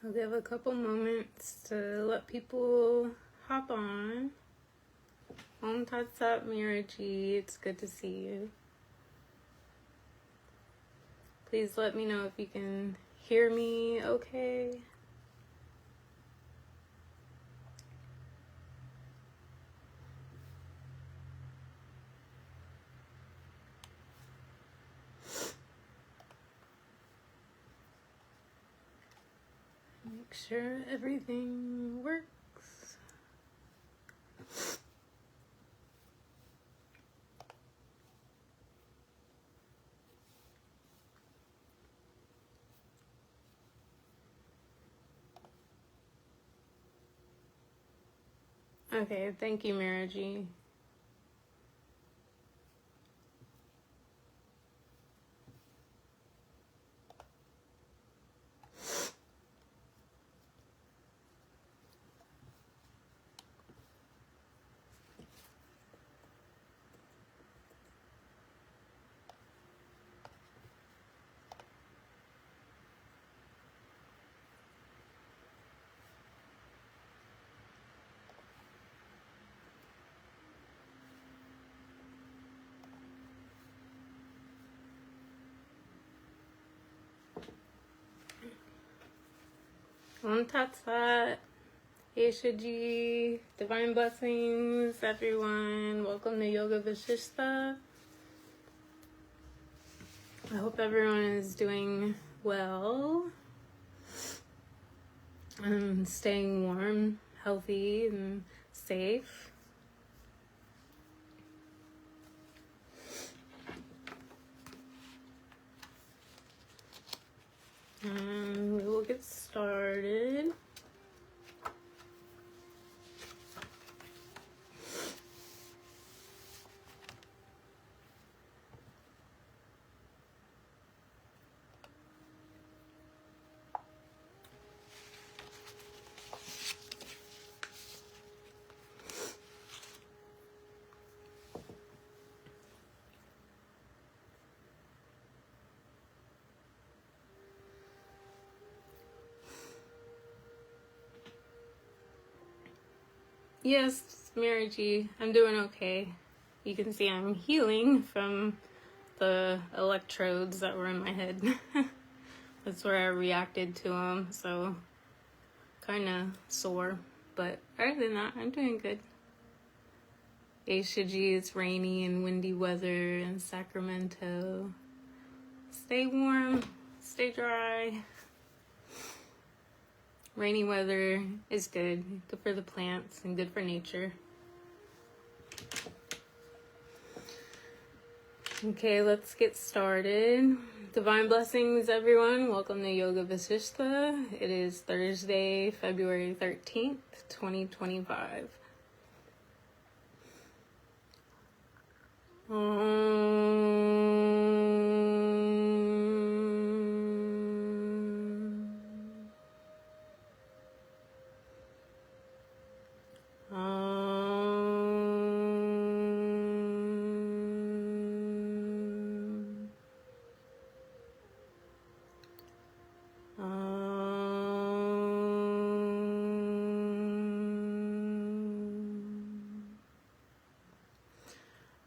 I'll give a couple moments to let people hop on. Om Tat Sat Miraji, it's good to see you. Please let me know if you can hear me okay. Make sure everything works. Okay, thank you, Miraji. Om Tat Sat, Eshaji, divine blessings, everyone. Welcome to Yoga Vasistha. I hope everyone is doing well and staying warm, healthy, and safe. We will get started. Yes, Miraji, I'm doing okay. You can see I'm healing from the electrodes that were in my head. That's where I reacted to them, so kind of sore. But other than that, I'm doing good. Aishaji, it's rainy and windy weather in Sacramento. Stay warm, stay dry. Rainy weather is good for the plants and good for nature. Okay, let's get started. Divine blessings, everyone. Welcome to Yoga Vasistha. It is Thursday, February 13th, 2025.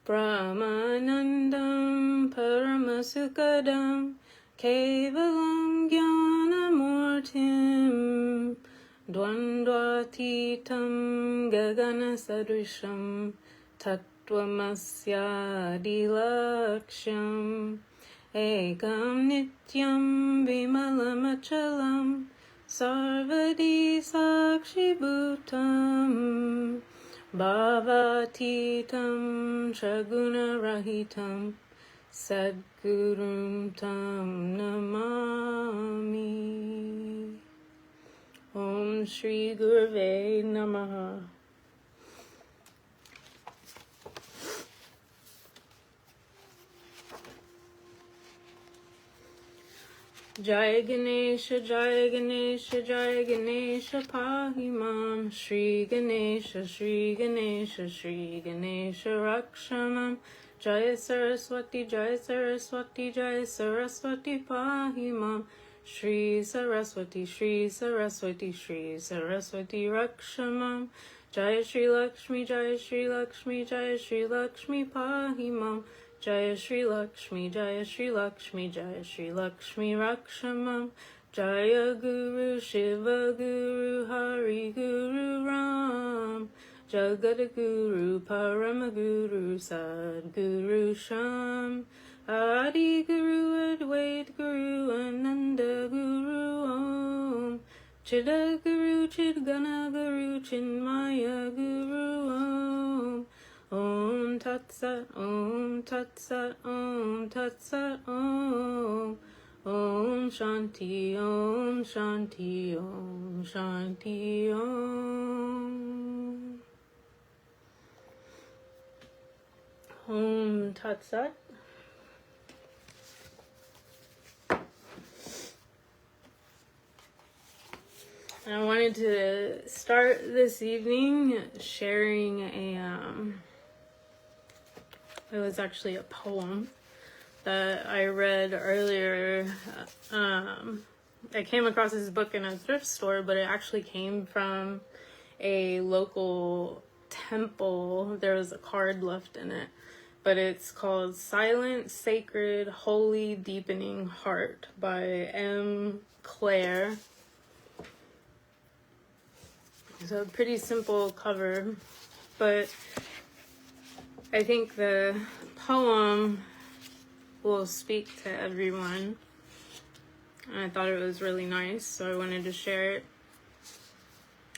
Brahmanandam Paramasukadam Kevalam Jnanamurtim Dvandvatitam Gagana Sadrisham Tattvamasya Dilaksham Ekam Nityam Vimalamachalam Sarvadi Sakshi Bhutam Bhavatitam Traguna-rahitam Sadgurum Tam Namami. Om Shri Gurave Namaha. Jai Ganesha, Jai Ganesha, Jai Ganesha, Pahimam. Shri Ganesha, Shri Ganesha, Shri Ganesha, Rakshamam. Jai Saraswati, Jai Saraswati, Jai Saraswati, Pahimam. Shri Saraswati, Shri Saraswati, Shri Saraswati Rakshamam. Jaya Shri Lakshmi, Jaya Shri Lakshmi, Jaya Shri Lakshmi Pahimam. Jaya Shri Lakshmi, Jaya Shri Lakshmi, Jaya Shri Lakshmi Rakshamam. Jaya Guru Shiva Guru Hari Guru Ram. Jagadguru Paramaguru Sadguru Sham. Adi Guru Advait Guru Ananda Guru Om. Chidaguru Chidgana Guru Chinmaya Guru Om. Om Tat Sat, Om Tat Sat, Om Tat Sat, Om. Om Shanti, Om Shanti, Om Shanti, Om. Om Tat Sat. I wanted to start this evening sharing it was actually a poem that I read earlier. I came across this book in a thrift store, but it actually came from a local temple. There was a card left in it, but it's called Silent, Sacred, Holy, Deepening Heart by M. Claire. So pretty simple cover, but I think the poem will speak to everyone. And I thought it was really nice, so I wanted to share it.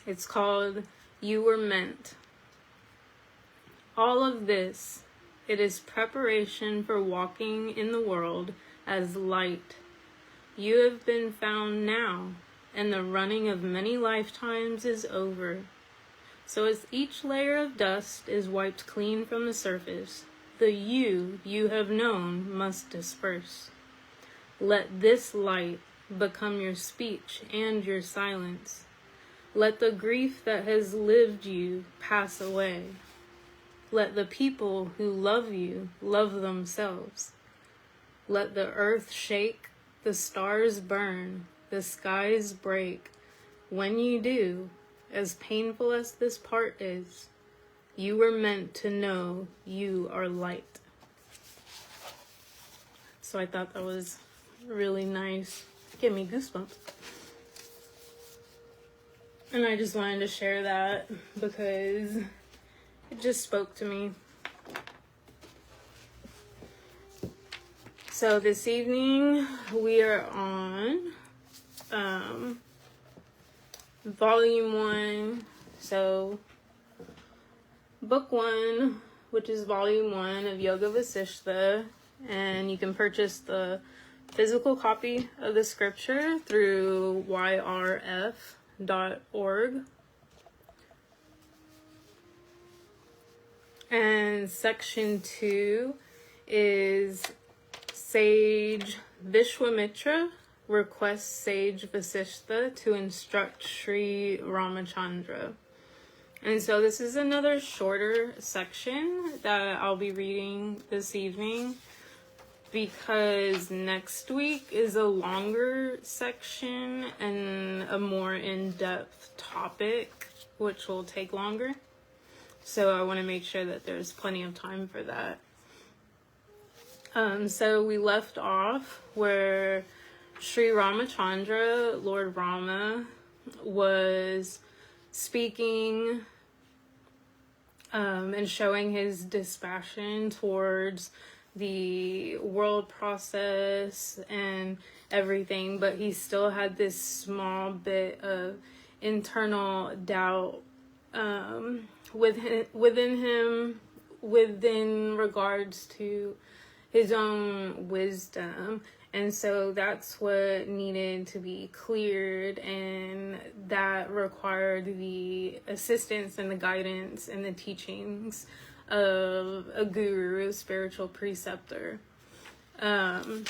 It's called You Were Meant. All of this, it is preparation for walking in the world as light. You have been found now, and the running of many lifetimes is over. So as each layer of dust is wiped clean from the surface, the you have known must disperse. Let this light become your speech and your silence. Let the grief that has lived you pass away. Let the people who love you love themselves. Let the earth shake, the stars burn, the skies break. When you do, as painful as this part is, you were meant to know you are light. So I thought that was really nice. Give me goosebumps. And I just wanted to share that because it just spoke to me. So this evening we are on volume 1, so book 1, which is volume 1 of Yoga Vasistha, and you can purchase the physical copy of the scripture through yrf.org. And section 2 is Sage Vishwamitra requests Sage Vasistha to instruct Sri Ramachandra. And so this is another shorter section that I'll be reading this evening because next week is a longer section and a more in-depth topic, which will take longer. So I want to make sure that there's plenty of time for that. So we left off where Sri Ramachandra, Lord Rama, was speaking and showing his dispassion towards the world process and everything, but he still had this small bit of internal doubt within him, within regards to his own wisdom. And so that's what needed to be cleared, and that required the assistance and the guidance and the teachings of a guru, a spiritual preceptor. And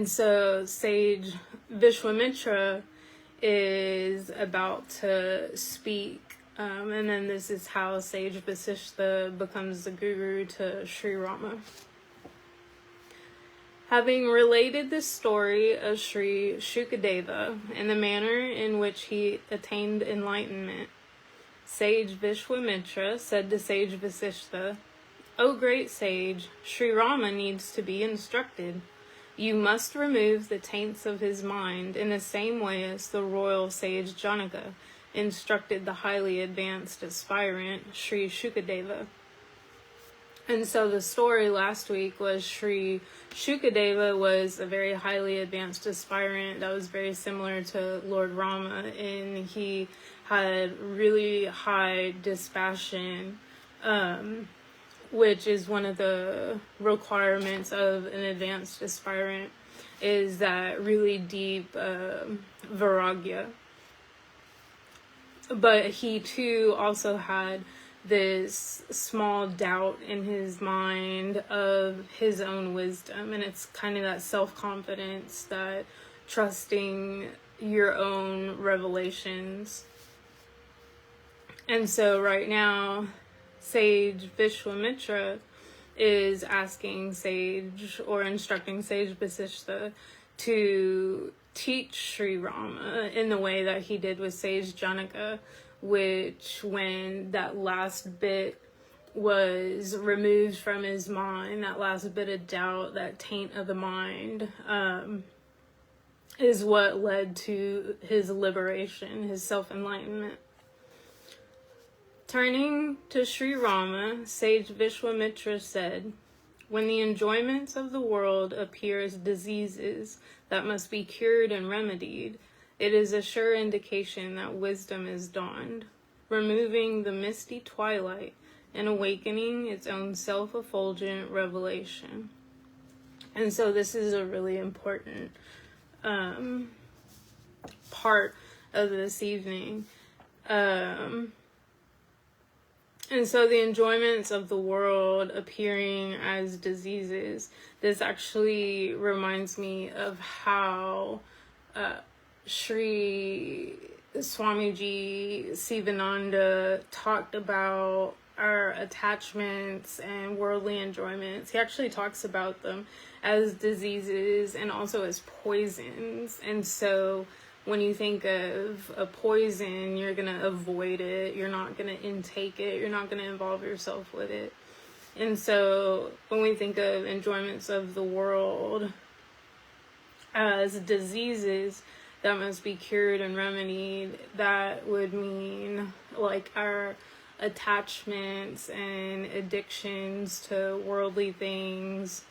so Sage Vishwamitra is about to speak, and then this is how Sage Vasistha becomes the guru to Sri Rama. Having related the story of Sri Shukadeva and the manner in which he attained enlightenment, Sage Vishwamitra said to Sage Vasistha, "O great sage, Sri Rama needs to be instructed. You must remove the taints of his mind in the same way as the royal sage Janaka instructed the highly advanced aspirant Sri Shukadeva." And so the story last week was Sri Shukadeva was a very highly advanced aspirant that was very similar to Lord Rama, and he had really high dispassion, which is one of the requirements of an advanced aspirant, is that really deep vairagya. But he too also had this small doubt in his mind of his own wisdom, and it's kind of that self-confidence, that trusting your own revelations. And so right now, Sage Vishwamitra is asking Sage, or instructing Sage Vasistha, to teach Sri Rama in the way that he did with Sage Janaka, which when that last bit was removed from his mind, that last bit of doubt, that taint of the mind, is what led to his liberation, his self-enlightenment. Turning to Sri Rama, Sage Vishwamitra said, "When the enjoyments of the world appear as diseases that must be cured and remedied, it is a sure indication that wisdom is dawned, removing the misty twilight and awakening its own self-effulgent revelation." And so this is a really important part of this evening. And so the enjoyments of the world appearing as diseases, this actually reminds me of how Sri Swamiji Sivananda talked about our attachments and worldly enjoyments. He actually talks about them as diseases and also as poisons. And so when you think of a poison, you're going to avoid it. You're not going to intake it. You're not going to involve yourself with it. And so when we think of enjoyments of the world as diseases that must be cured and remedied, that would mean like our attachments and addictions to worldly things.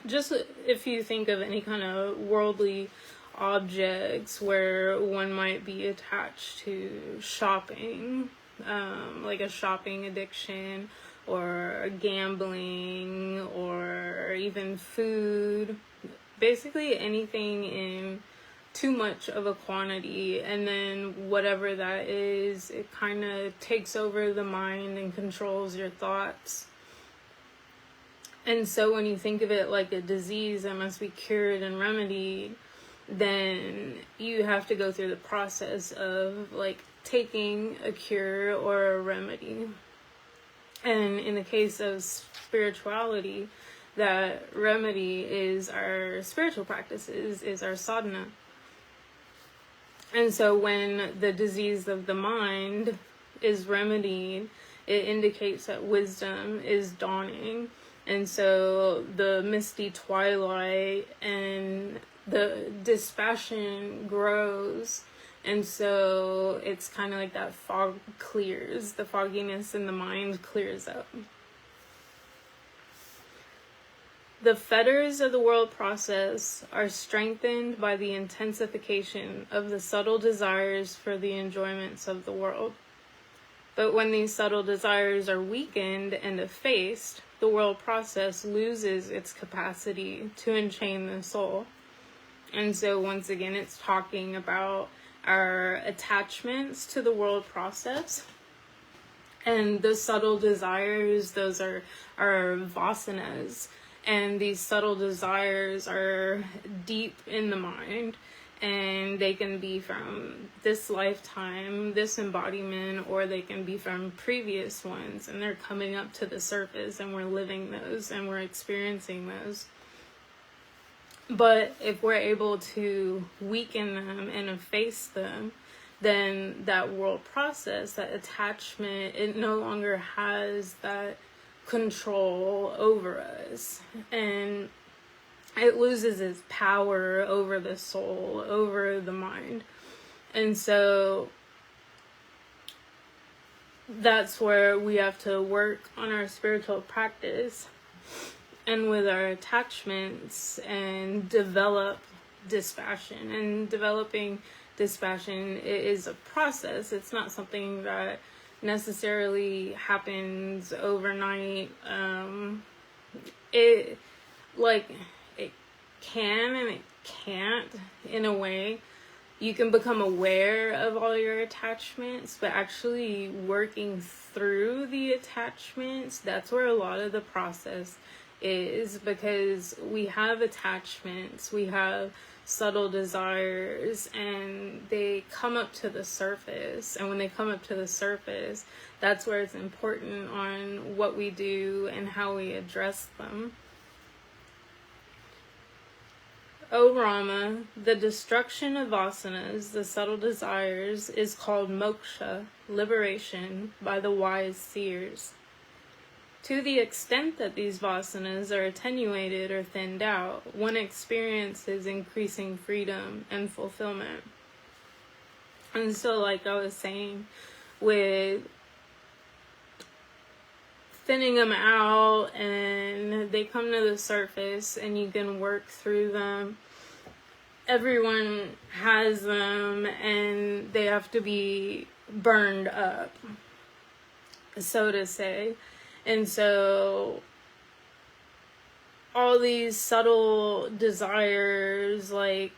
Just if you think of any kind of worldly objects where one might be attached to shopping, like a shopping addiction, or gambling, or even food, basically anything in too much of a quantity, and then whatever that is, it kind of takes over the mind and controls your thoughts. And so when you think of it like a disease that must be cured and remedied, then you have to go through the process of like taking a cure or a remedy. And in the case of spirituality, that remedy is our spiritual practices, is our sadhana. And so when the disease of the mind is remedied, it indicates that wisdom is dawning. And so the misty twilight and the dispassion grows. And so it's kind of like that fog clears. The fogginess in the mind clears up. The fetters of the world process are strengthened by the intensification of the subtle desires for the enjoyments of the world. But when these subtle desires are weakened and effaced, the world process loses its capacity to enchain the soul. And so once again, it's talking about our attachments to the world process. And the subtle desires, those are our vasanas. And these subtle desires are deep in the mind. And they can be from this lifetime, this embodiment, or they can be from previous ones, and they're coming up to the surface, and we're living those, and we're experiencing those. But if we're able to weaken them and efface them, then that world process, that attachment, it no longer has that control over us. And it loses its power over the soul, over the mind. And so that's where we have to work on our spiritual practice and with our attachments and develop dispassion. And developing dispassion is a process. It's not something that necessarily happens overnight. It can and it can't, in a way. You can become aware of all your attachments, but actually working through the attachments, that's where a lot of the process is, because we have attachments, we have subtle desires, and they come up to the surface. And when they come up to the surface, that's where it's important on what we do and how we address them. O Rama, the destruction of vasanas, the subtle desires, is called moksha, liberation, by the wise seers. To the extent that these vasanas are attenuated or thinned out, one experiences increasing freedom and fulfillment. And so, like I was saying, with thinning them out and they come to the surface and you can work through them. Everyone has them and they have to be burned up, so to say. And so all these subtle desires like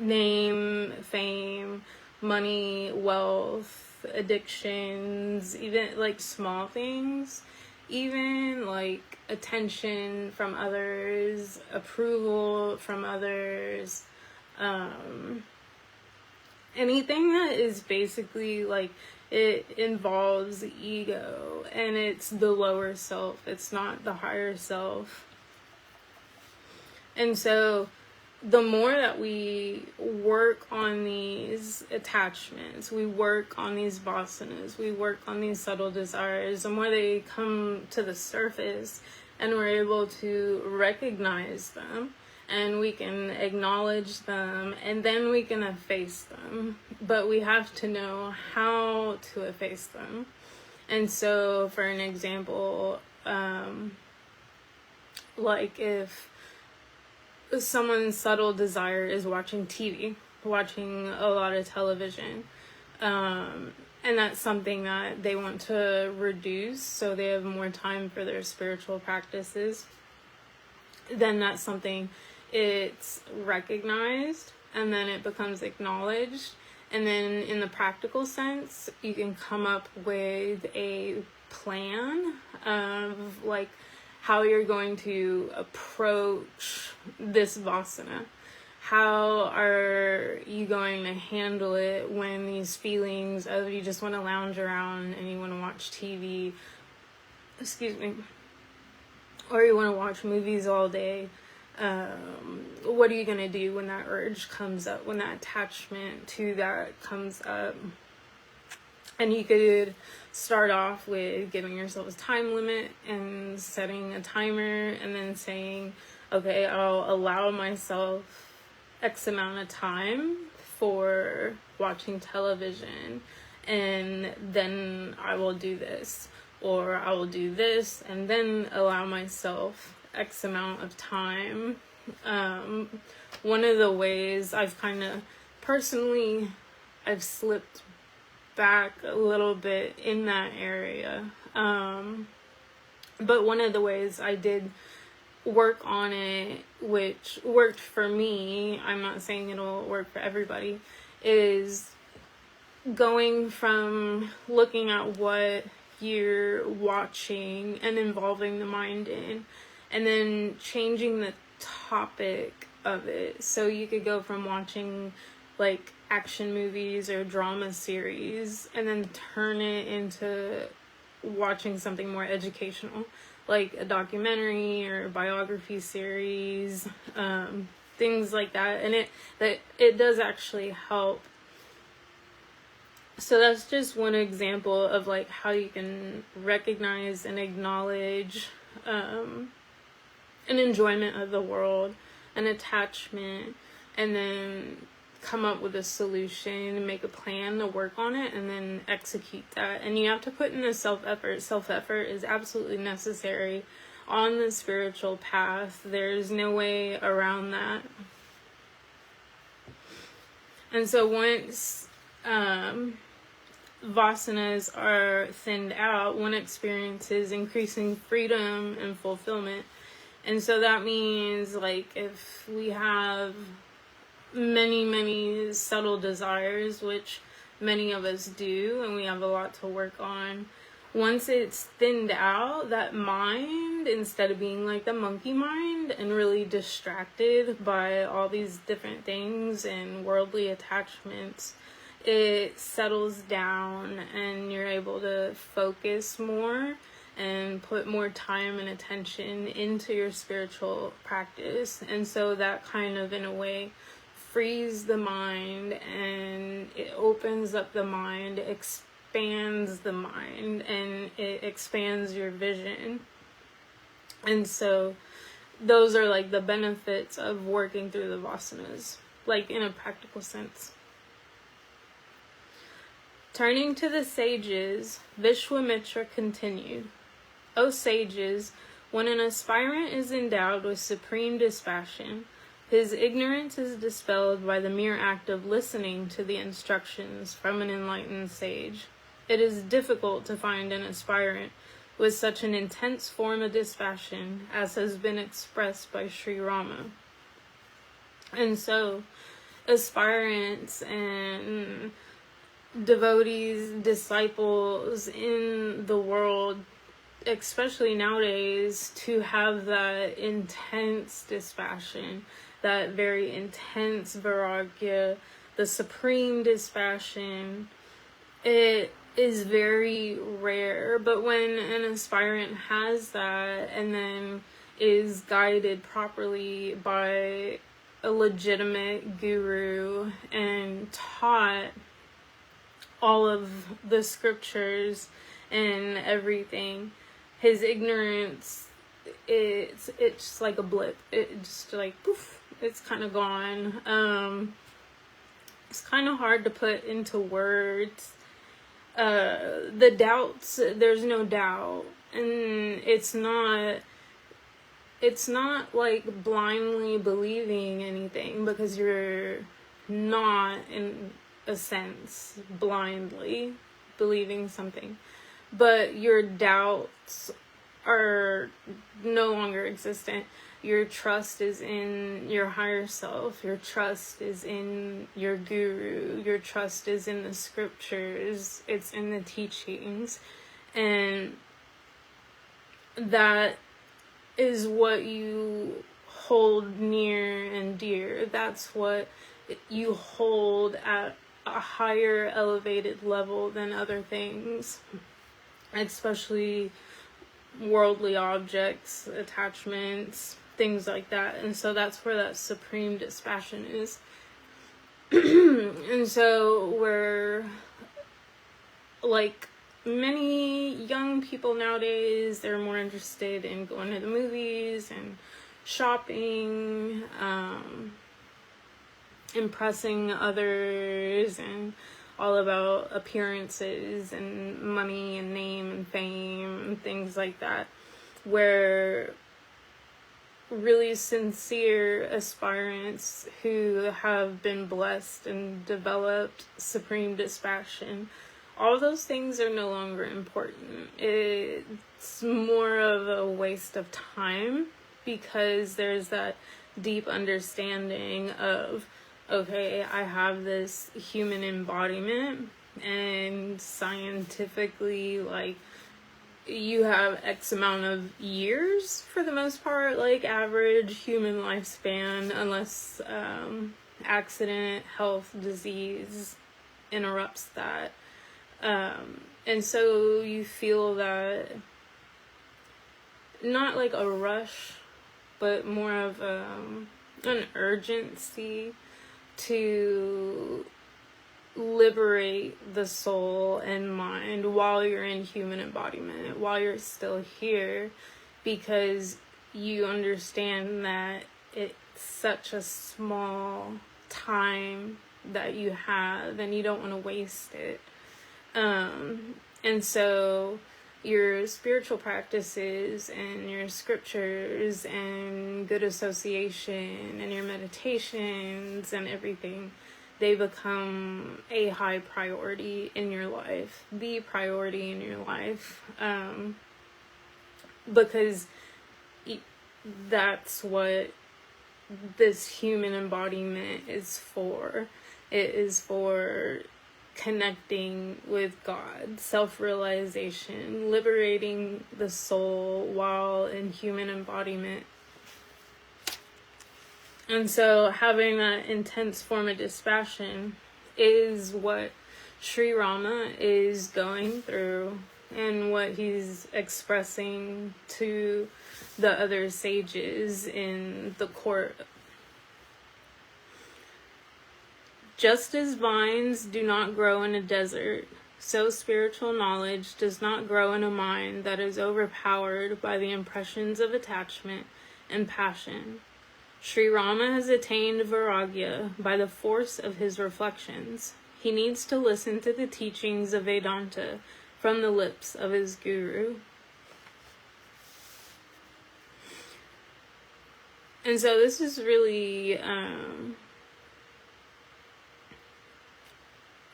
name, fame, money, wealth, addictions, even like small things, even like attention from others, approval from others, anything that is basically like, it involves ego, and it's the lower self, it's not the higher self. And so the more that we work on these attachments, we work on these vasanas, we work on these subtle desires, the more they come to the surface and we're able to recognize them and we can acknowledge them, and then we can efface them. But we have to know how to efface them. And so, for an example, like if someone's subtle desire is watching TV, watching a lot of television, and that's something that they want to reduce so they have more time for their spiritual practices, then that's something, it's recognized and then it becomes acknowledged. And then in the practical sense, you can come up with a plan of like how you're going to approach this vasana. How are you going to handle it when these feelings of you just want to lounge around and you want to watch TV, or you want to watch movies all day? What are you going to do when that urge comes up, when that attachment to that comes up? And you could start off with giving yourself a time limit and setting a timer, and then saying, okay, I'll allow myself X amount of time for watching television, and then I will do this, or I will do this, and then allow myself X amount of time. One of the ways I've kind of personally, I've slipped back a little bit in that area. But one of the ways I did work on it, which worked for me, I'm not saying it'll work for everybody, is going from looking at what you're watching and involving the mind in, and then changing the topic of it. So you could go from watching like action movies or drama series and then turn it into watching something more educational, like a documentary or a biography series, things like that. And it does actually help. So that's just one example of like how you can recognize and acknowledge an enjoyment of the world, an attachment, and then come up with a solution and make a plan to work on it and then execute that. And you have to put in the self-effort. Self-effort is absolutely necessary on the spiritual path. There's no way around that. And so once vasanas are thinned out, one experiences increasing freedom and fulfillment. And so that means, like, if we have many subtle desires, which many of us do, and we have a lot to work on, once it's thinned out, that mind, instead of being like the monkey mind and really distracted by all these different things and worldly attachments, it settles down and you're able to focus more and put more time and attention into your spiritual practice. And so that kind of, in a way, frees the mind, and it opens up the mind, expands the mind, and it expands your vision. And so those are like the benefits of working through the vasanas, like in a practical sense. Turning to the sages, Vishwamitra continued, O sages, when an aspirant is endowed with supreme dispassion, his ignorance is dispelled by the mere act of listening to the instructions from an enlightened sage. It is difficult to find an aspirant with such an intense form of dispassion as has been expressed by Sri Rama. And so, aspirants and devotees, disciples in the world, especially nowadays, to have that intense dispassion, that very intense vairagya, the supreme dispassion, it is very rare. But when an aspirant has that and then is guided properly by a legitimate guru and taught all of the scriptures and everything, his ignorance, it's just like a blip. It just like poof, it's kind of gone. It's kind of hard to put into words. The doubts, there's no doubt, and it's not like blindly believing anything, because you're not, in a sense, blindly believing something, but your doubts are no longer existent. Your trust is in your higher self. Your trust is in your guru. Your trust is in the scriptures. It's in the teachings. And that is what you hold near and dear. That's what you hold at a higher elevated level than other things, especially worldly objects, attachments, things like that. And so that's where that supreme dispassion is. And so we're like many young people nowadays, they're more interested in going to the movies and shopping, impressing others, and all about appearances and money and name and fame and things like that, where really sincere aspirants who have been blessed and developed supreme dispassion, all those things are no longer important. It's more of a waste of time, because there's that deep understanding of, okay, I have this human embodiment, and scientifically, like, you have X amount of years for the most part, like average human lifespan, unless accident, health, disease interrupts that. And so you feel that, not like a rush, but more of an urgency to liberate the soul and mind while you're in human embodiment, while you're still here, because you understand that it's such a small time that you have and you don't want to waste it. And so your spiritual practices and your scriptures and good association and your meditations and everything, they become a high priority in your life, the priority in your life, because that's what this human embodiment is for. It is for connecting with God, self-realization, liberating the soul while in human embodiment. And so having that intense form of dispassion is what Sri Rama is going through and what he's expressing to the other sages in the court. Just as vines do not grow in a desert, so spiritual knowledge does not grow in a mind that is overpowered by the impressions of attachment and passion. Sri Rama has attained Vairagya by the force of his reflections. He needs to listen to the teachings of Vedanta from the lips of his guru. And so this is really,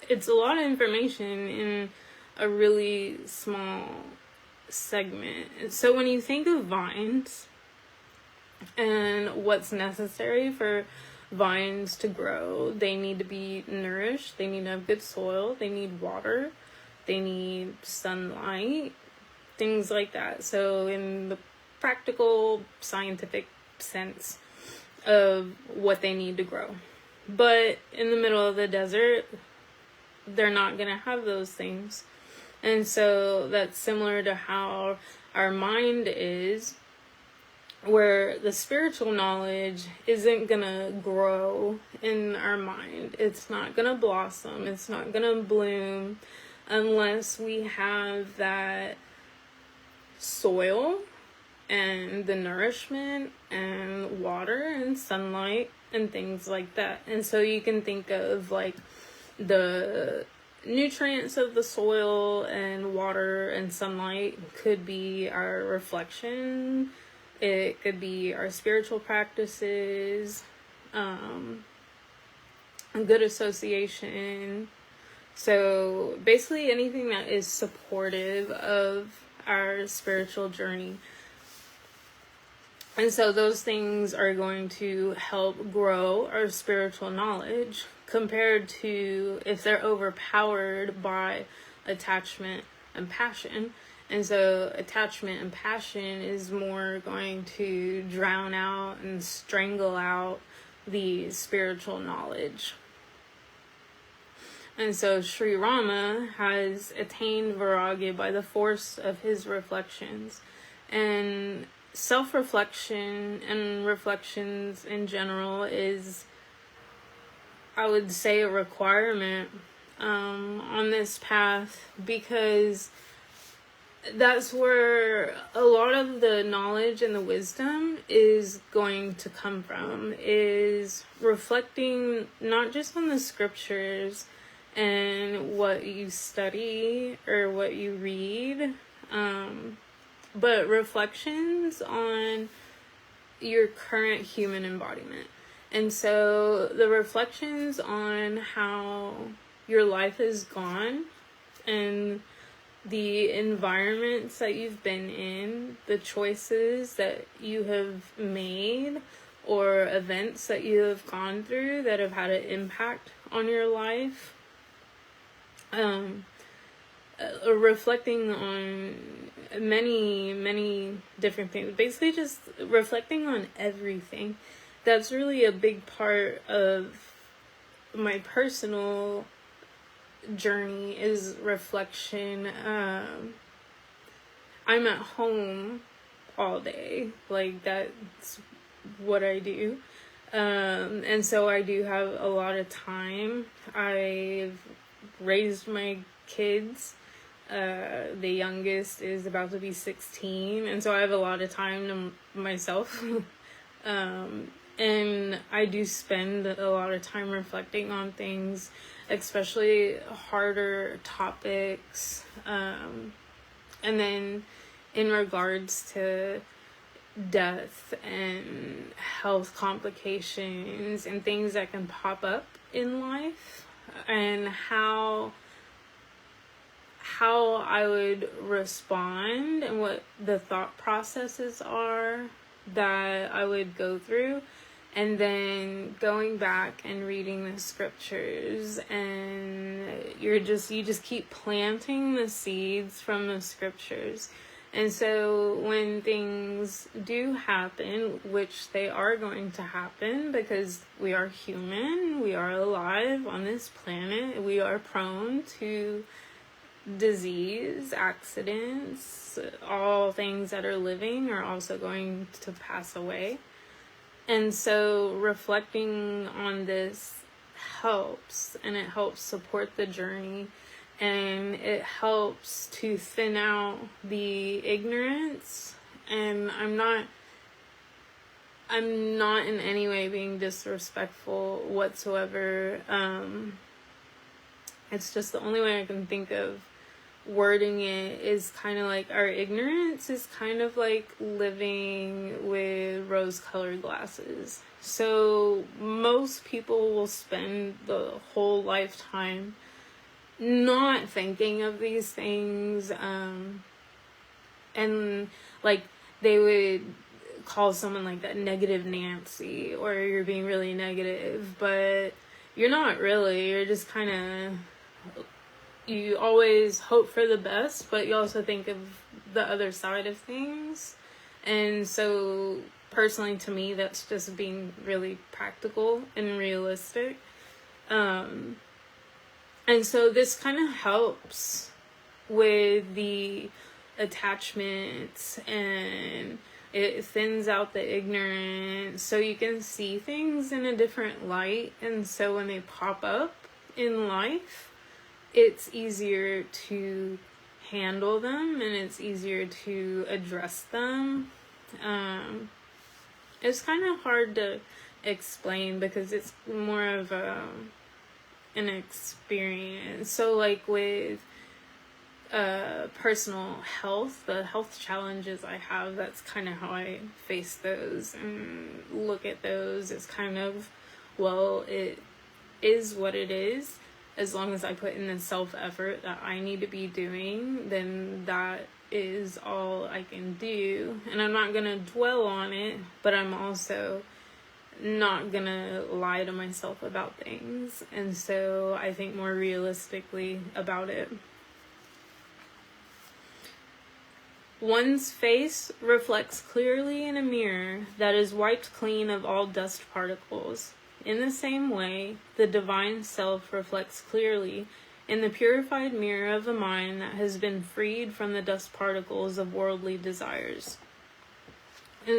it's a lot of information in a really small segment. So when you think of vines and what's necessary for vines to grow, they need to be nourished, they need to have good soil, they need water, they need sunlight, things like that. So in the practical, scientific sense of what they need to grow. But in the middle of the desert, they're not going to have those things. And so that's similar to how our mind is, where the spiritual knowledge isn't going to grow in our mind. It's not going to blossom. It's not going to bloom unless we have that soil and the nourishment and water and sunlight and things like that. And so you can think of like the nutrients of the soil and water and sunlight could be our reflection. It could be our spiritual practices, good association. So basically anything that is supportive of our spiritual journey. And so those things are going to help grow our spiritual knowledge compared to if they're overpowered by attachment and passion. And so attachment and passion is more going to drown out and strangle out the spiritual knowledge. And so Sri Rama has attained Vairagya by the force of his reflections. And self-reflection and reflections in general is, I would say, a requirement on this path, because that's where a lot of the knowledge and the wisdom is going to come from, is reflecting not just on the scriptures and what you study or what you read, but reflections on your current human embodiment. And so the reflections on how your life has gone and the environments that you've been in, the choices that you have made, or events that you have gone through that have had an impact on your life. reflecting on many different things. Basically just reflecting on everything. That's really a big part of my personal journey, is reflection. I'm at home all day. Like, that's what I do. And so I do have a lot of time. I've raised my kids. The youngest is about to be 16, and so I have a lot of time to myself. And I do spend a lot of time reflecting on things, especially harder topics. And then in regards to death and health complications and things that can pop up in life, and how I would respond and what the thought processes are that I would go through, and then going back and reading the scriptures, and you just keep planting the seeds from the scriptures. And so when things do happen, which they are going to happen because we are human, we are alive on this planet, we are prone to disease, accidents, all things that are living are also going to pass away. And so reflecting on this helps, and it helps support the journey, and it helps to thin out the ignorance. And I'm not in any way being disrespectful whatsoever. It's just the only way I can think of wording it is kind of like, our ignorance is kind of like living with rose-colored glasses. So most people will spend the whole lifetime not thinking of these things, and like they would call someone like that negative Nancy, or you're being really negative, but you're not really. You're just kind of, you always hope for the best, but you also think of the other side of things. And so personally, to me, that's just being really practical and realistic. And so this kind of helps with the attachments, and it thins out the ignorance so you can see things in a different light. And so when they pop up in life, it's easier to handle them, and it's easier to address them. It's kind of hard to explain because it's more of an experience. So like with personal health, the health challenges I have, that's kind of how I face those and look at those. It's kind of, well, it is what it is. As long as I put in the self-effort that I need to be doing, then that is all I can do. And I'm not going to dwell on it, but I'm also not going to lie to myself about things. And so I think more realistically about it. One's face reflects clearly in a mirror that is wiped clean of all dust particles. In the same way, the divine self reflects clearly in the purified mirror of a mind that has been freed from the dust particles of worldly desires. And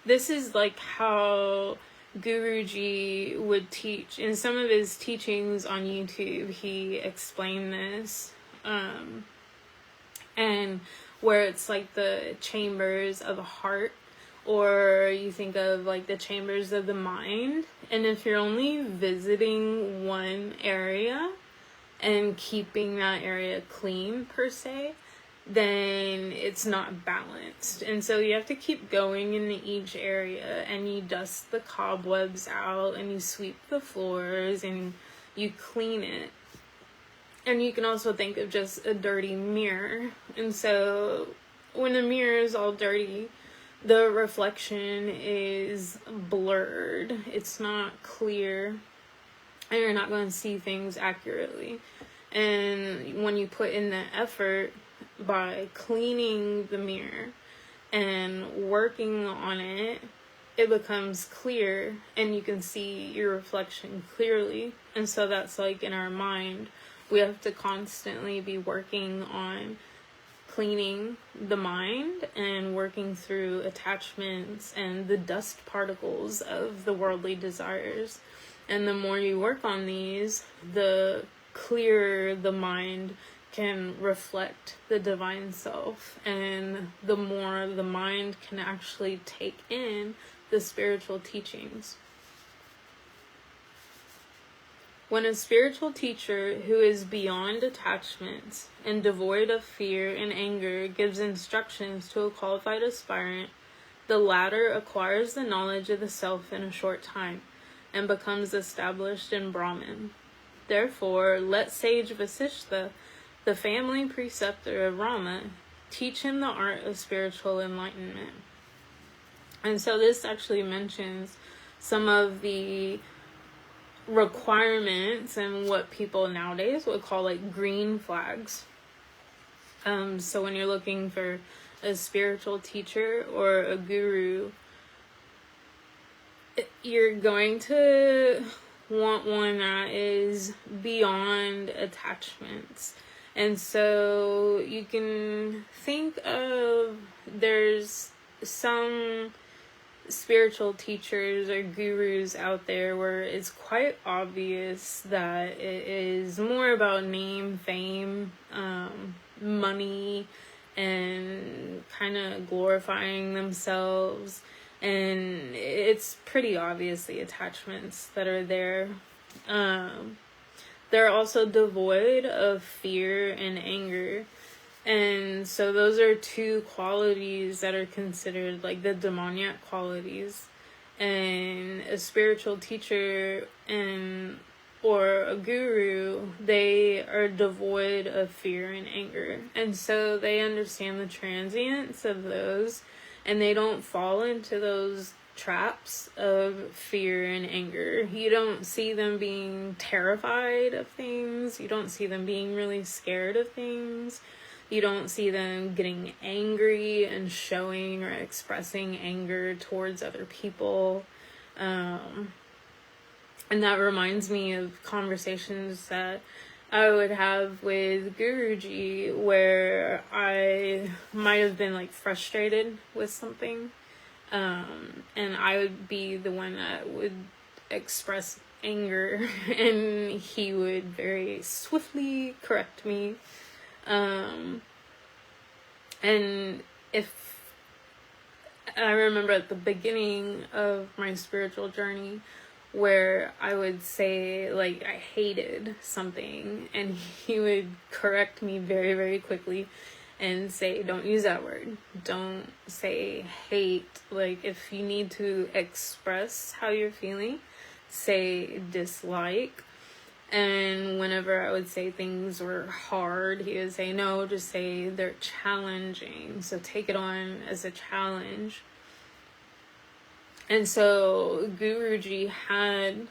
this is like how Guruji would teach. In some of his teachings on YouTube, he explained this. And where it's like the chambers of a heart, or you think of like the chambers of the mind. And if you're only visiting one area and keeping that area clean per se, then it's not balanced. And so you have to keep going into each area, and you dust the cobwebs out, and you sweep the floors, and you clean it. And you can also think of just a dirty mirror. And so when a mirror is all dirty, the reflection is blurred. It's not clear, and you're not going to see things accurately. And when you put in that effort by cleaning the mirror and working on it, it becomes clear and you can see your reflection clearly. And so that's like in our mind, we have to constantly be working on cleaning the mind and working through attachments and the dust particles of the worldly desires. And the more you work on these, the clearer the mind can reflect the divine self, and the more the mind can actually take in the spiritual teachings. When a spiritual teacher who is beyond attachments and devoid of fear and anger gives instructions to a qualified aspirant, the latter acquires the knowledge of the self in a short time and becomes established in Brahman. Therefore, let sage Vasistha, the family preceptor of Rama, teach him the art of spiritual enlightenment. And so this actually mentions some of the requirements and what people nowadays would call like green flags. So when you're looking for a spiritual teacher or a guru, you're going to want one that is beyond attachments. And so you can think of, there's some spiritual teachers or gurus out there where it's quite obvious that it is more about name, fame, money, and kind of glorifying themselves. And it's pretty obvious the attachments that are there. They're also devoid of fear and anger. And so those are two qualities that are considered like the demoniac qualities. And a spiritual teacher or a guru, they are devoid of fear and anger. And so they understand the transience of those, and they don't fall into those traps of fear and anger. You don't see them being terrified of things. You don't see them being really scared of things. You don't see them getting angry and showing or expressing anger towards other people. And that reminds me of conversations that I would have with Guruji where I might have been like frustrated with something. And I would be the one that would express anger and he would very swiftly correct me. And if I remember at the beginning of my spiritual journey where I would say like I hated something and he would correct me very, very quickly and say, don't use that word. Don't say hate. Like if you need to express how you're feeling, say dislike. And whenever I would say things were hard, he would say, no, just say they're challenging. So take it on as a challenge. And so Guruji had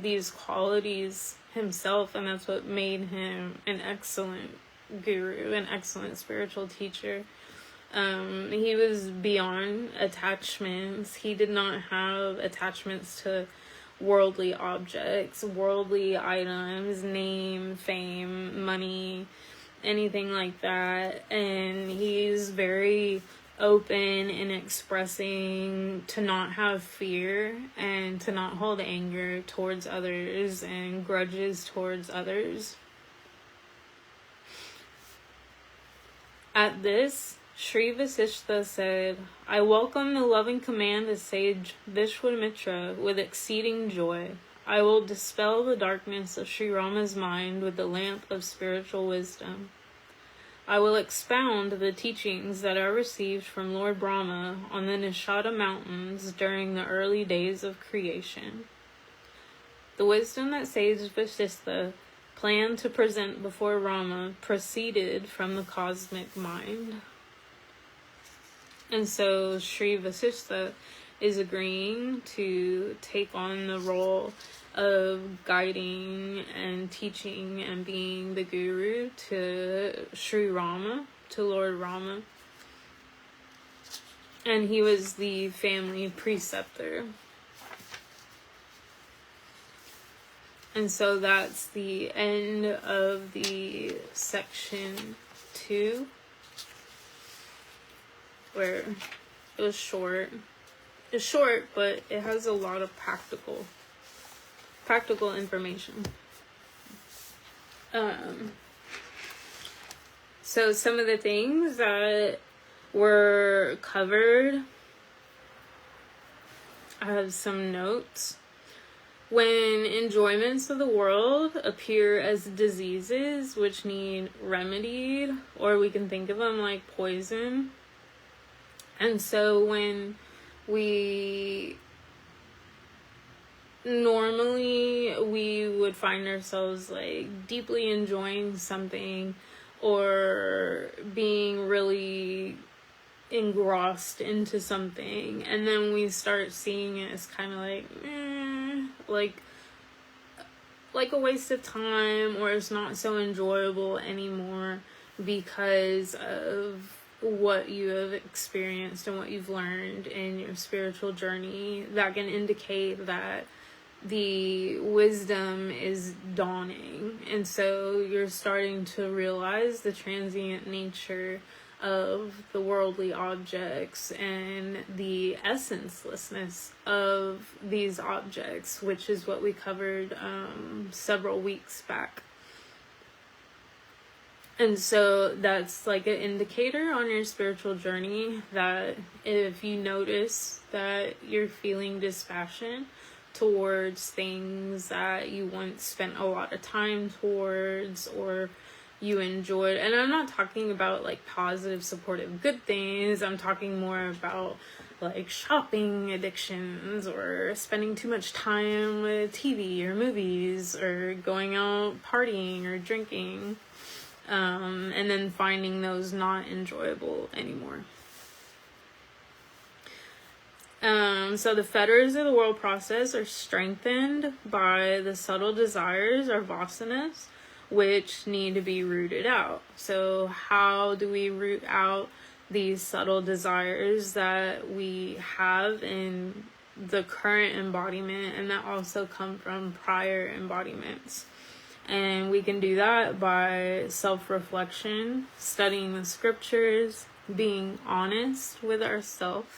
these qualities himself, and that's what made him an excellent guru, an excellent spiritual teacher. He was beyond attachments. He did not have attachments to worldly objects, worldly items, name, fame, money, anything like that. And he's very open in expressing to not have fear and to not hold anger towards others and grudges towards others. At this, Sri Vasistha said, I welcome the loving command of sage Vishwamitra with exceeding joy. I will dispel the darkness of Sri Rama's mind with the lamp of spiritual wisdom. I will expound the teachings that are received from Lord Brahma on the Nishada mountains during the early days of creation. The wisdom that sage Vasistha planned to present before Rama proceeded from the cosmic mind. And so Sri Vasistha is agreeing to take on the role of guiding and teaching and being the guru to Sri Rama, to Lord Rama. And he was the family preceptor. And so that's the end of the section 2, where it was short. It's short, but it has a lot of practical information. So some of the things that were covered, I have some notes. When enjoyments of the world appear as diseases which need remedied, or we can think of them like poison. And so when we would find ourselves like deeply enjoying something or being really engrossed into something, and then we start seeing it as kind of like a waste of time, or it's not so enjoyable anymore because of what you have experienced and what you've learned in your spiritual journey. That can indicate that the wisdom is dawning, and so you're starting to realize the transient nature of the worldly objects and the essencelessness of these objects, which is what we covered several weeks back. And so that's like an indicator on your spiritual journey that if you notice that you're feeling dispassion towards things that you once spent a lot of time towards or you enjoyed, and I'm not talking about like positive, supportive, good things. I'm talking more about like shopping addictions or spending too much time with TV or movies or going out partying or drinking, and then finding those not enjoyable anymore. So the fetters of the world process are strengthened by the subtle desires or vasanas, which need to be rooted out. So how do we root out these subtle desires that we have in the current embodiment and that also come from prior embodiments? And we can do that by self-reflection, studying the scriptures, being honest with ourselves.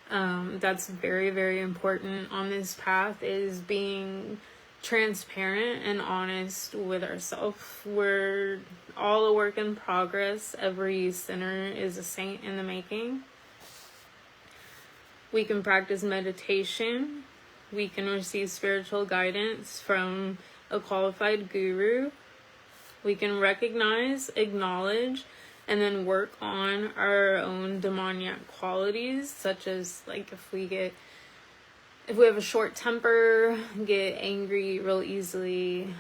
That's very, very important on this path, is being transparent and honest with ourselves. We're all a work in progress. Every sinner is a saint in the making. We can practice meditation. We can receive spiritual guidance from a qualified guru. We can recognize, acknowledge, and then work on our own demoniac qualities, such as like if we have a short temper, get angry real easily,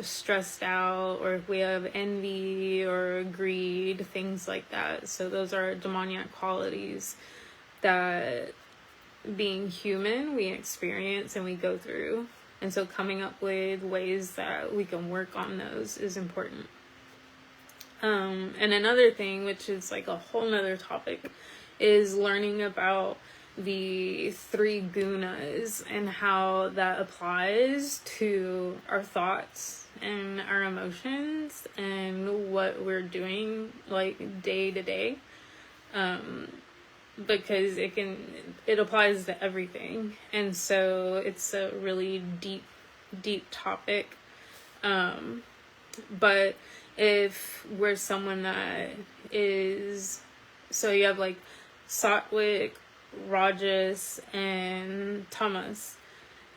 stressed out, or if we have envy or greed, things like that. So those are demoniac qualities that, being human, we experience and we go through. And so coming up with ways that we can work on those is important. And another thing, which is like a whole nother topic, is learning about the 3 gunas and how that applies to our thoughts and our emotions and what we're doing like day to day. Because it applies to everything. And so it's a really deep topic. But if we're someone that is, so you have like sattvic, rajas, and tamas.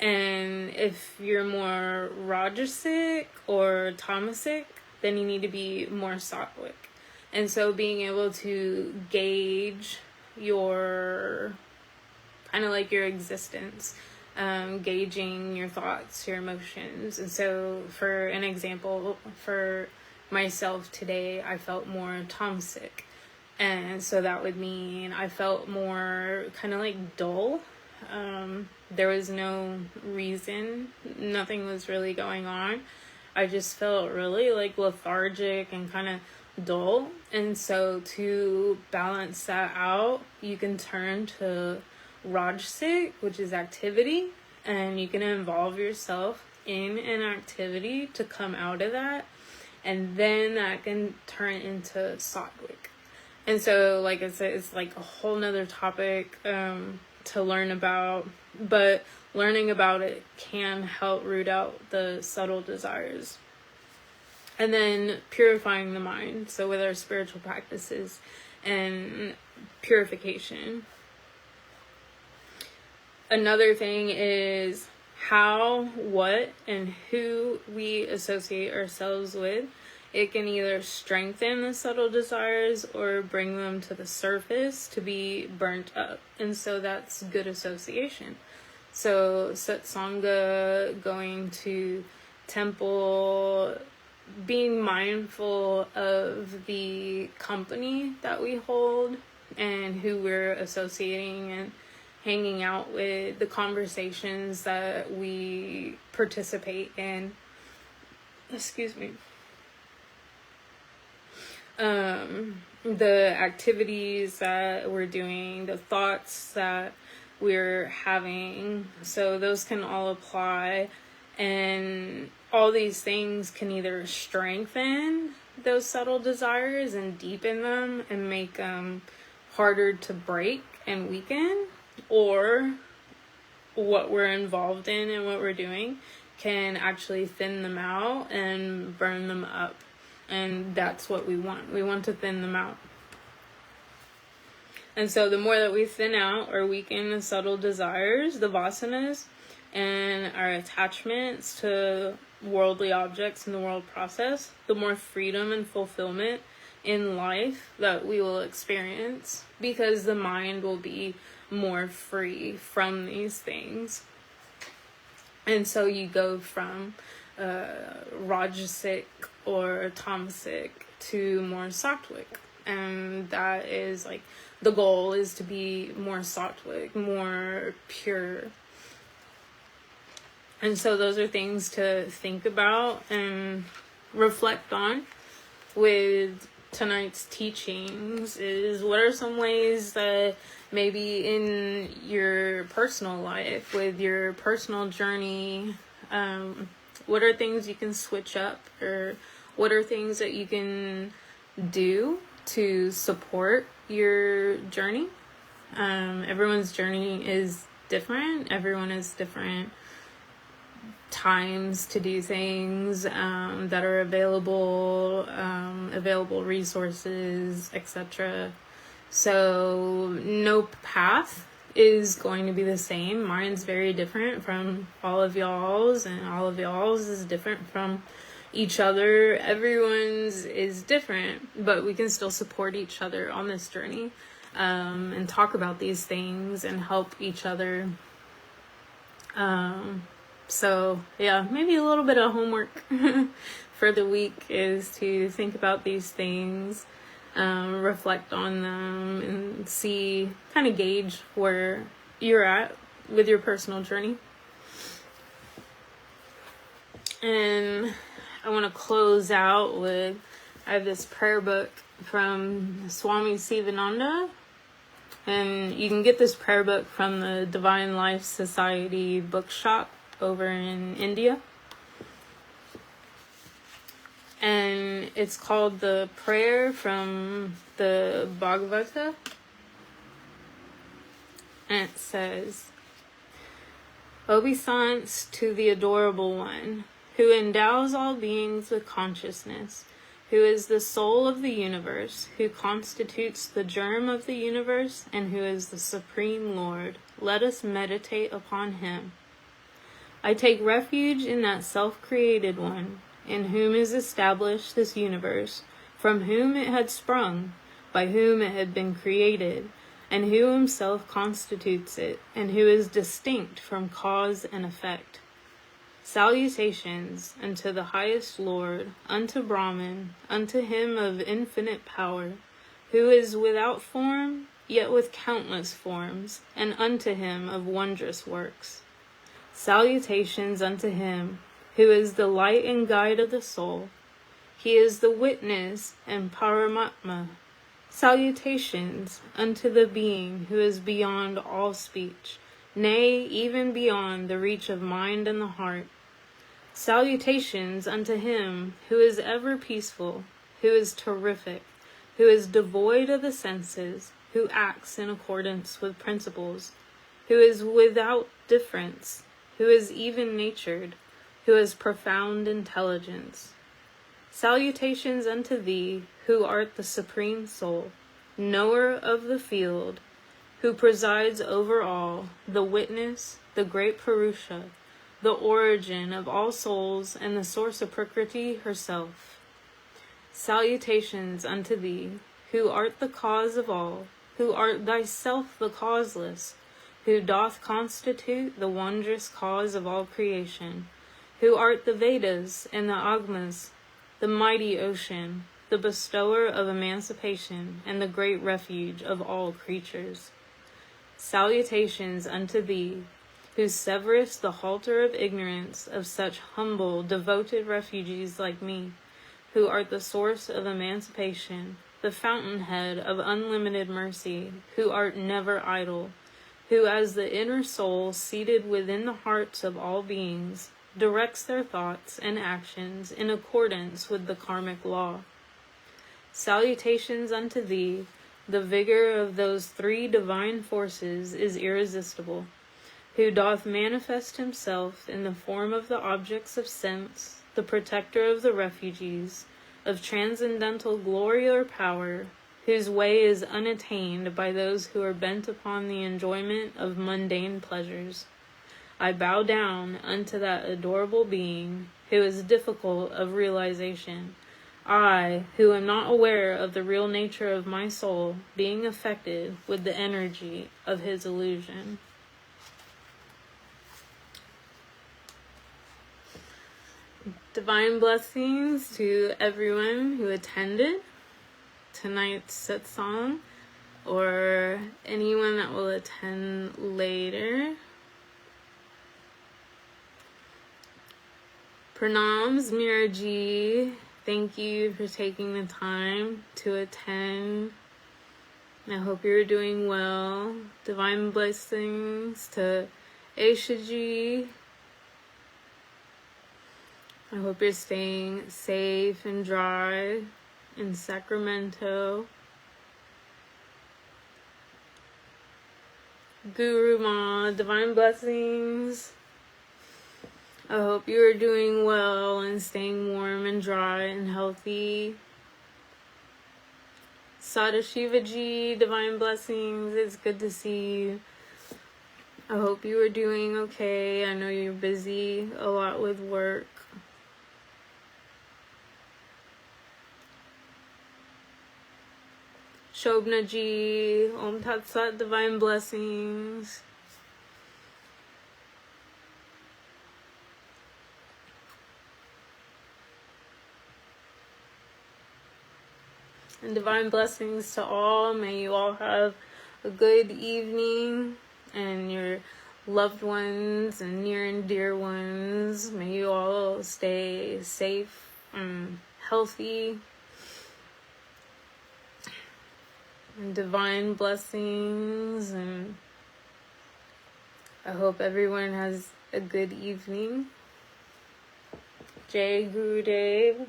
And if you're more rajasic or tamasic, then you need to be more sattvic. And so being able to gauge your kind of like your existence, gauging your thoughts, your emotions. And so for an example, for myself today, I felt more tamasic, and so that would mean I felt more kind of like dull. There was no reason. Nothing was really going on. I just felt really like lethargic and kind of dull. And so to balance that out, you can turn to Rajasic, which is activity, and you can involve yourself in an activity to come out of that. And then that can turn into Sattvic. And so, like I said, it's like a whole nother topic to learn about, but learning about it can help root out the subtle desires. And then purifying the mind, so with our spiritual practices and purification. Another thing is how, what, and who we associate ourselves with. It can either strengthen the subtle desires or bring them to the surface to be burnt up. And so that's good association. So Satsanga, going to temple, being mindful of the company that we hold and who we're associating and hanging out with, the conversations that we participate in. Excuse me. The activities that we're doing, the thoughts that we're having, so those can all apply, and all these things can either strengthen those subtle desires and deepen them and make them harder to break and weaken, or what we're involved in and what we're doing can actually thin them out and burn them up. And that's what we want. We want to thin them out. And so the more that we thin out or weaken the subtle desires, the vasanas, and our attachments to worldly objects in the world process, the more freedom and fulfillment in life that we will experience, because the mind will be more free from these things. And so you go from Rajasic or Tamasic to more Sattvic, and that is like the goal is to be more Sattvic, more pure. And so those are things to think about and reflect on with tonight's teachings. Is what are some ways that maybe in your personal life, with your personal journey, what are things you can switch up, or what are things that you can do to support your journey? Everyone's journey is different. Everyone has different times to do things that are available resources, etc. So no path is going to be the same. Mine's very different from all of y'all's, and all of y'all's is different from each other. Everyone's is different, but we can still support each other on this journey, and talk about these things and help each other. So yeah, maybe a little bit of homework for the week is to think about these things, reflect on them, and see, kind of gauge where you're at with your personal journey. And I want to close out with, I have this prayer book from Swami Sivananda, and you can get this prayer book from the Divine Life Society bookshop over in India. And it's called the Prayer from the Bhagavata. And it says, "Obeisance to the Adorable One, who endows all beings with consciousness, who is the soul of the universe, who constitutes the germ of the universe, and who is the Supreme Lord. Let us meditate upon him. I take refuge in that self-created one, in whom is established this universe, from whom it had sprung, by whom it had been created, and who himself constitutes it, and who is distinct from cause and effect. Salutations unto the highest Lord, unto Brahman, unto him of infinite power, who is without form, yet with countless forms, and unto him of wondrous works. Salutations unto him, who is the light and guide of the soul. He is the witness and Paramatma. Salutations unto the being who is beyond all speech, nay, even beyond the reach of mind and the heart. Salutations unto him who is ever peaceful, who is terrific, who is devoid of the senses, who acts in accordance with principles, who is without difference, who is even-natured, who has profound intelligence. Salutations unto thee, who art the supreme soul, knower of the field, who presides over all, the witness, the great Purusha, the origin of all souls, and the source of Prakriti herself. Salutations unto thee, who art the cause of all, who art thyself the causeless, who doth constitute the wondrous cause of all creation, who art the Vedas and the Agmas, the mighty ocean, the bestower of emancipation, and the great refuge of all creatures. Salutations unto thee, who severest the halter of ignorance of such humble, devoted refugees like me, who art the source of emancipation, the fountainhead of unlimited mercy, who art never idle, who as the inner soul seated within the hearts of all beings, directs their thoughts and actions in accordance with the karmic law. Salutations unto thee, the vigor of those three divine forces is irresistible, who doth manifest himself in the form of the objects of sense, the protector of the refugees, of transcendental glory or power, whose way is unattained by those who are bent upon the enjoyment of mundane pleasures. I bow down unto that adorable being, who is difficult of realization, I, who am not aware of the real nature of my soul, being affected with the energy of his illusion. Divine blessings to everyone who attended tonight's satsang, or anyone that will attend later. Pranams, Miraji. Thank you for taking the time to attend. I hope you're doing well. Divine blessings to Aishaji. I hope you're staying safe and dry in Sacramento. Guru Ma, divine blessings. I hope you are doing well and staying warm and dry and healthy. Sadashivaji, divine blessings. It's good to see you. I hope you are doing okay. I know you're busy a lot with work. Shobna Ji, Om Tat Sat, divine blessings. And divine blessings to all. May you all have a good evening, and your loved ones and near and dear ones. May you all stay safe and healthy. And divine blessings, and I hope everyone has a good evening. Jai Gurudev.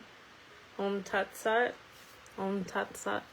Om Tat Sat. Om Tat Sat.